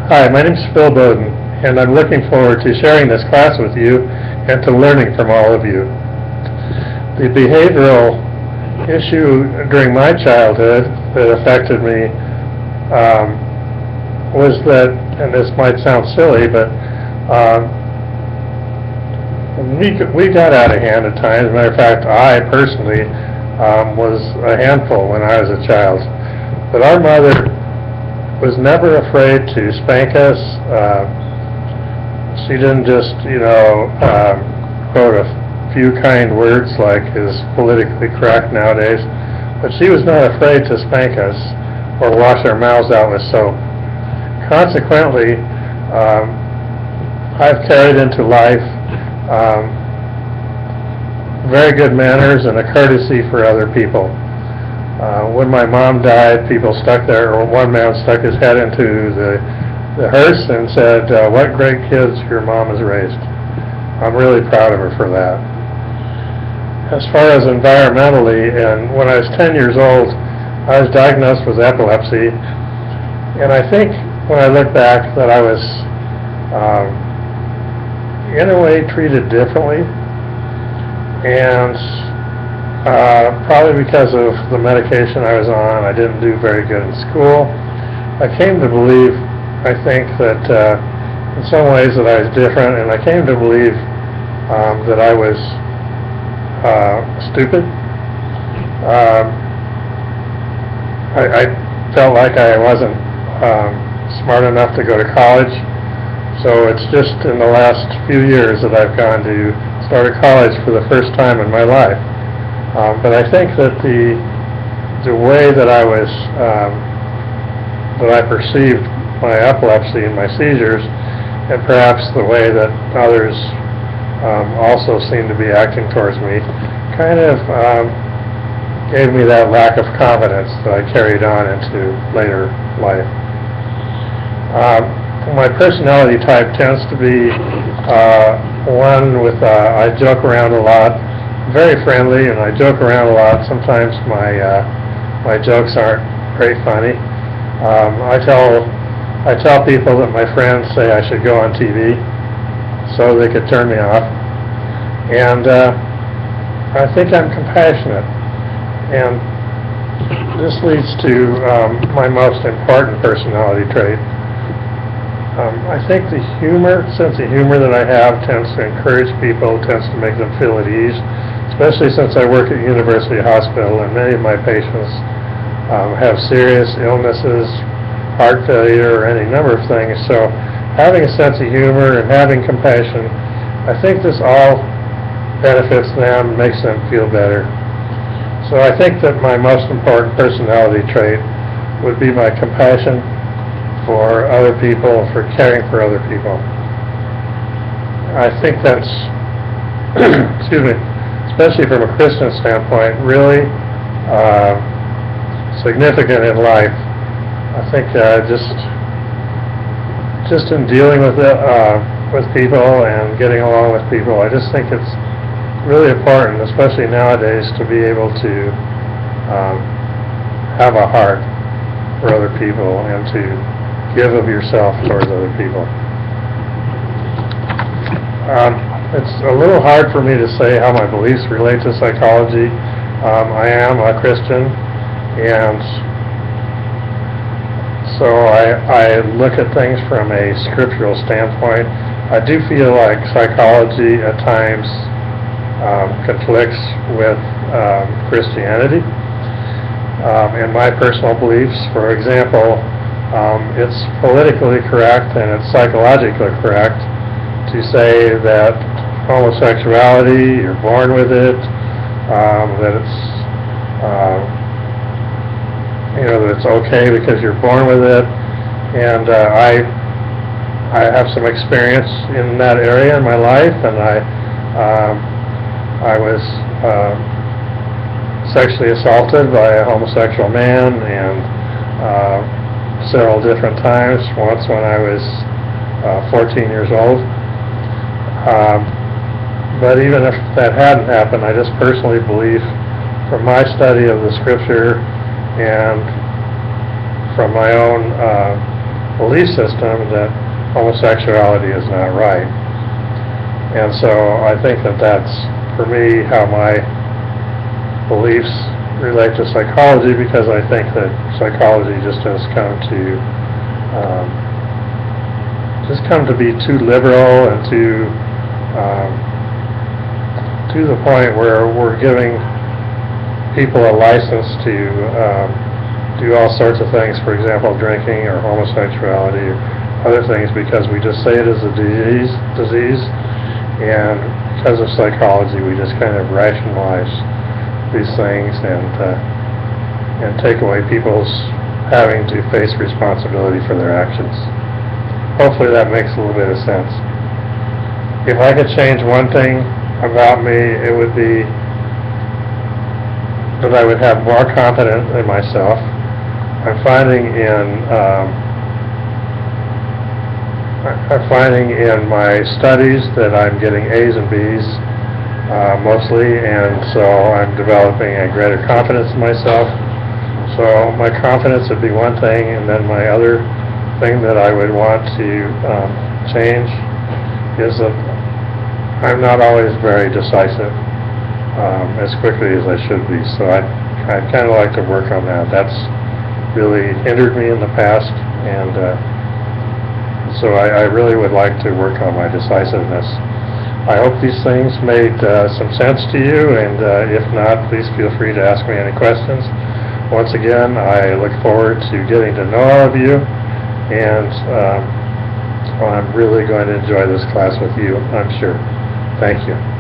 Hi, my name is Phil Bowden, and I'm looking forward to sharing this class with you and to learning from all of you. The behavioral issue during my childhood that affected me was that, and this might sound silly, but we got out of hand at times. As a matter of fact, I personally was a handful when I was a child. But our mother was never afraid to spank us. She didn't just, quote a few kind words like is politically correct nowadays, but she was not afraid to spank us or wash our mouths out with soap. Consequently, I've carried into life very good manners and a courtesy for other people. When my mom died, one man stuck his head into the hearse and said, "What great kids your mom has raised." I'm really proud of her for that. As far as environmentally, and when I was 10 years old, I was diagnosed with epilepsy, and I think when I look back that I was in a way treated differently, and probably because of the medication I was on, I didn't do very good in school. I came to believe, I think, that in some ways that I was different, and I came to believe that I was stupid. I felt like I wasn't smart enough to go to college, so it's just in the last few years that I've gone to start college for the first time in my life. But I think that the way that I was, that I perceived my epilepsy and my seizures, and perhaps the way that others also seemed to be acting towards me, kind of gave me that lack of confidence that I carried on into later life. My personality type tends to be one with, I joke around a lot, very friendly, and I joke around a lot. Sometimes my jokes aren't very funny. I tell people that my friends say I should go on TV so they could turn me off. And I think I'm compassionate. And this leads to my most important personality trait. I think the sense of humor that I have tends to encourage people, tends to make them feel at ease, especially since I work at University Hospital, and many of my patients have serious illnesses, heart failure, or any number of things. So having a sense of humor and having compassion, I think this all benefits them, makes them feel better. So I think that my most important personality trait would be my compassion for other people, for caring for other people. I think that's, excuse me, especially from a Christian standpoint, really significant in life. I think just in dealing with people and getting along with people, I just think it's really important, especially nowadays, to be able to have a heart for other people and to give of yourself towards other people. It's a little hard for me to say how my beliefs relate to psychology. I am a Christian, and so I look at things from a scriptural standpoint. I do feel like psychology at times conflicts with Christianity and my personal beliefs. For example, it's politically correct and it's psychologically correct to say that homosexuality, you're born with it, that it's that it's okay because you're born with it, and I have some experience in that area in my life, and I was sexually assaulted by a homosexual man, and several different times. Once when I was 14 years old. But even if that hadn't happened, I just personally believe, from my study of the Scripture and from my own belief system that homosexuality is not right. And so I think that that's, for me, how my beliefs relate to psychology, because I think that psychology just has come to be too liberal and to the point where we're giving people a license to do all sorts of things, for example, drinking or homosexuality or other things, because we just say it is a disease, and because of psychology we just kind of rationalize these things and take away people's having to face responsibility for their actions. Hopefully that makes a little bit of sense. If I could change one thing about me, it would be that I would have more confidence in myself. I'm finding in my studies that I'm getting A's and B's mostly, and so I'm developing a greater confidence in myself. So my confidence would be one thing, and then my other thing that I would want to change is that I'm not always very decisive as quickly as I should be. So I'd kind of like to work on that. That's really hindered me in the past, and so I really would like to work on my decisiveness. I hope these things made some sense to you, and if not, please feel free to ask me any questions. Once again, I look forward to getting to know all of you, and I'm really going to enjoy this class with you, I'm sure. Thank you.